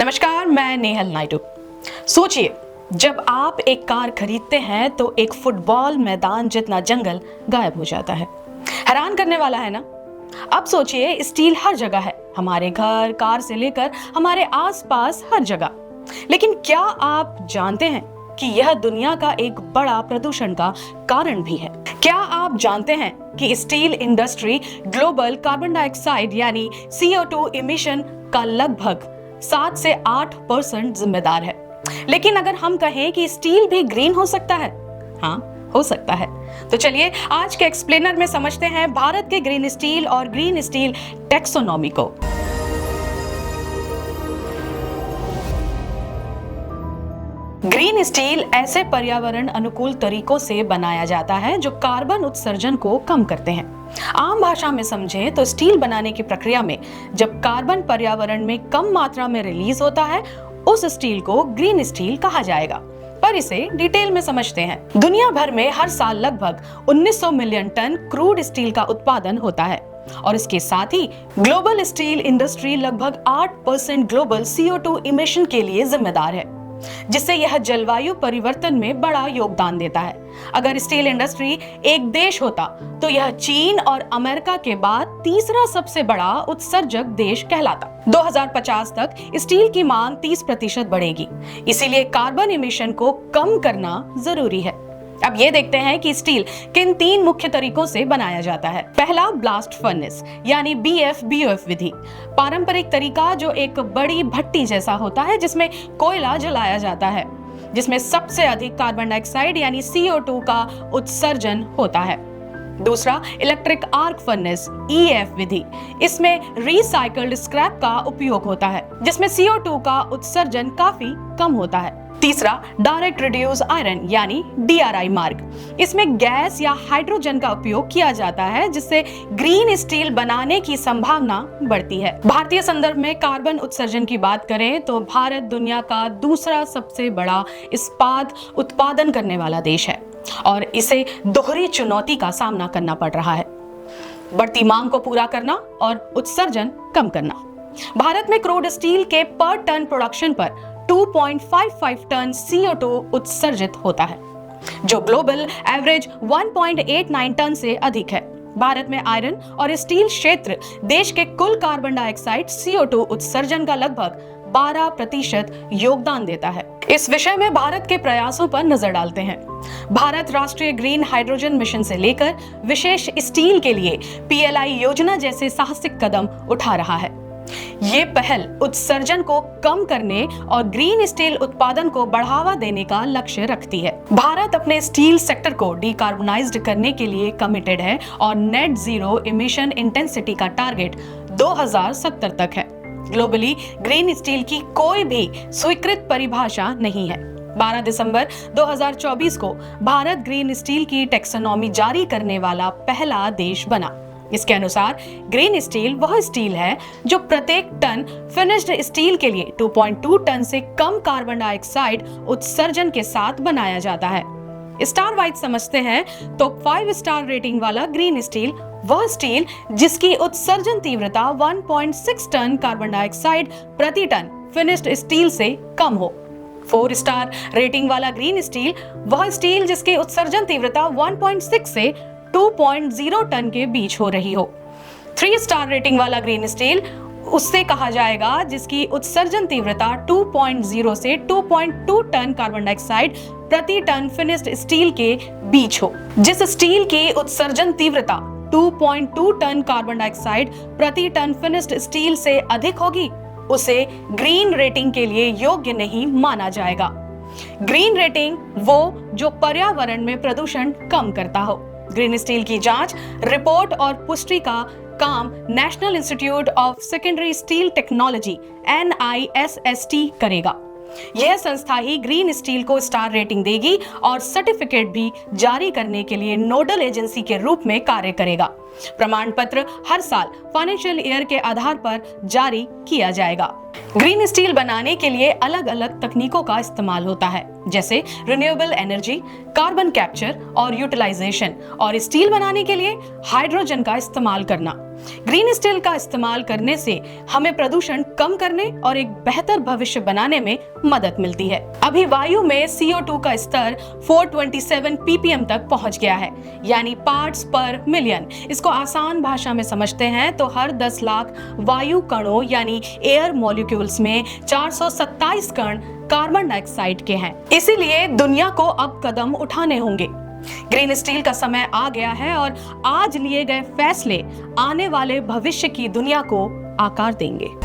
नमस्कार, मैं नेहल नायडू। सोचिए, जब आप एक कार खरीदते हैं तो एक फुटबॉल मैदान जितना जंगल गायब हो जाता है। हैरान करने वाला है ना? अब सोचिए, स्टील हर जगह है, हमारे घर, कार से लेकर हमारे आसपास हर जगह। लेकिन क्या आप जानते हैं कि यह दुनिया का एक बड़ा प्रदूषण का कारण भी है? क्या आप जानते हैं कि steel industry global carbon dioxide यानी CO2 इमिशन का लगभग 7 से 8% जिम्मेदार है? लेकिन अगर हम कहें कि स्टील भी ग्रीन हो सकता है, हाँ, हो सकता है। तो चलिए आज के एक्सप्लेनर में समझते हैं भारत के ग्रीन स्टील और ग्रीन स्टील टैक्सोनॉमी को। ग्रीन स्टील ऐसे पर्यावरण अनुकूल तरीकों से बनाया जाता है जो कार्बन उत्सर्जन को कम करते हैं। आम भाषा में समझें तो स्टील बनाने की प्रक्रिया में जब कार्बन पर्यावरण में कम मात्रा में रिलीज होता है, उस स्टील को ग्रीन स्टील कहा जाएगा। पर इसे डिटेल में समझते हैं। दुनिया भर में हर साल लगभग 1900 मिलियन टन क्रूड स्टील का उत्पादन होता है और इसके साथ ही ग्लोबल स्टील इंडस्ट्री लगभग 8% ग्लोबल CO2 इमिशन के लिए जिम्मेदार है, जिससे यह जलवायु परिवर्तन में बड़ा योगदान देता है। अगर स्टील इंडस्ट्री एक देश होता तो यह चीन और अमेरिका के बाद तीसरा सबसे बड़ा उत्सर्जक देश कहलाता। 2050 तक स्टील की मांग 30% बढ़ेगी, इसीलिए कार्बन इमिशन को कम करना जरूरी है। अब ये देखते हैं कि स्टील किन 3 मुख्य तरीकों से बनाया जाता है। पहला, ब्लास्ट फर्नेस यानी BF-BOF विधि। पारंपरिक तरीका जो एक बड़ी भट्टी जैसा होता है जिसमें कोयला जलाया जाता है, जिसमें सबसे अधिक कार्बन डाइऑक्साइड यानी CO2 का उत्सर्जन होता है। दूसरा, इलेक्ट्रिक आर्क फर्नेस EF विधि। इसमें रिसाइकल्ड स्क्रैप का उपयोग होता है, जिसमें CO2 का उत्सर्जन काफी कम होता है। तीसरा, डायरेक्ट रिड्यूस आयरन यानी DRI मार्ग। इसमें गैस या हाइड्रोजन का उपयोग किया जाता है, जिससे ग्रीन स्टील बनाने की संभावना बढ़ती है। भारतीय संदर्भ में कार्बन उत्सर्जन की बात करें तो भारत दुनिया का दूसरा सबसे बड़ा इस्पात उत्पादन करने वाला देश है और इसे दोहरी चुनौती का सामना करना पड़ रहा है, बढ़ती मांग को पूरा करना और उत्सर्जन कम करना। भारत में क्रूड स्टील के पर टन प्रोडक्शन पर 2.55 टन CO2 उत्सर्जित होता है, जो ग्लोबल एवरेज 1.89 टन से अधिक है। भारत में आयरन और स्टील क्षेत्र देश के कुल कार्बन डाइऑक्साइड CO2 उत्सर्जन का लगभग 12% योगदान देता है। इस विषय में भारत के प्रयासों पर नजर डालते हैं। भारत राष्ट्रीय ग्रीन हाइड्रोजन मिशन से लेकर विशेष स्टील के लिए PLI योजना जैसे साहसिक कदम उठा रहा है। ये पहल उत्सर्जन को कम करने और ग्रीन स्टील उत्पादन को बढ़ावा देने का लक्ष्य रखती है। भारत अपने स्टील सेक्टर को डिकार्बोनाइज्ड करने के लिए कमिटेड है और नेट जीरो इमिशन इंटेंसिटी का टारगेट 2070 तक है। ग्लोबली ग्रीन स्टील की कोई भी स्वीकृत परिभाषा नहीं है। 12 दिसंबर 2024 को भारत ग्रीन स्टील की टैक्सोनॉमी जारी करने वाला पहला देश बना। इसके अनुसार ग्रीन स्टील वह स्टील है जो प्रत्येक टन फिनिश्ड स्टील के लिए 2.2 टन से कम कार्बन डाइऑक्साइड उत्सर्जन के साथ बनाया जाता है। स्टार वाइज समझते हैं तो 5 स्टार रेटिंग वाला ग्रीन स्टील वह स्टील जिसकी उत्सर्जन तीव्रता 1.6 टन कार्बन डाइऑक्साइड प्रति टन फिनिश्ड स्टील से कम हो। 4 स्टार रेटिंग वाला ग्रीन स्टील वह स्टील जिसकी उत्सर्जन तीव्रता 1.6 से 2.0 टन के बीच हो रही हो। 3 स्टार रेटिंग वाला ग्रीन स्टील उससे कहा जाएगा जिसकी उत्सर्जन तीव्रता 2.0 से 2.2 टन कार्बन डाइऑक्साइड प्रति टन फिनिश्ड स्टील के बीच हो। जिस स्टील की उत्सर्जन तीव्रता 2.2 टन कार्बन डाइऑक्साइड प्रति टन फिनिश्ड स्टील से अधिक होगी, उसे ग्रीन रेटिंग के लिए योग्य नहीं माना जाएगा। ग्रीन रेटिंग वो जो पर्यावरण में प्रदूषण कम करता हो। ग्रीन स्टील की जांच, रिपोर्ट और पुष्टि का काम national institute of secondary steel technology NISST करेगा। यह संस्था ही ग्रीन स्टील को स्टार रेटिंग देगी और सर्टिफिकेट भी जारी करने के लिए नोडल एजेंसी के रूप में कार्य करेगा। प्रमाण पत्र हर साल फाइनेंशियल ईयर के आधार पर जारी किया जाएगा। ग्रीन स्टील बनाने के लिए अलग अलग तकनीकों का इस्तेमाल होता है, जैसे रिन्यूएबल एनर्जी, कार्बन कैप्चर और यूटिलाइजेशन, और स्टील बनाने के लिए हाइड्रोजन का इस्तेमाल करना। ग्रीन स्टील का इस्तेमाल करने से हमें प्रदूषण कम करने और एक बेहतर भविष्य बनाने में मदद मिलती है। अभी वायु में CO2 का स्तर 427 ppm तक पहुंच गया है, यानी पार्ट्स पर मिलियन। इसको आसान भाषा में समझते हैं तो हर 10 लाख वायु कणों यानी एयर मॉलिक्यूल्स में 427 कण कार्बन डाइऑक्साइड के हैं। इसीलिए दुनिया को अब कदम उठाने होंगे। ग्रीन स्टील का समय आ गया है और आज लिए गए फैसले आने वाले भविष्य की दुनिया को आकार देंगे।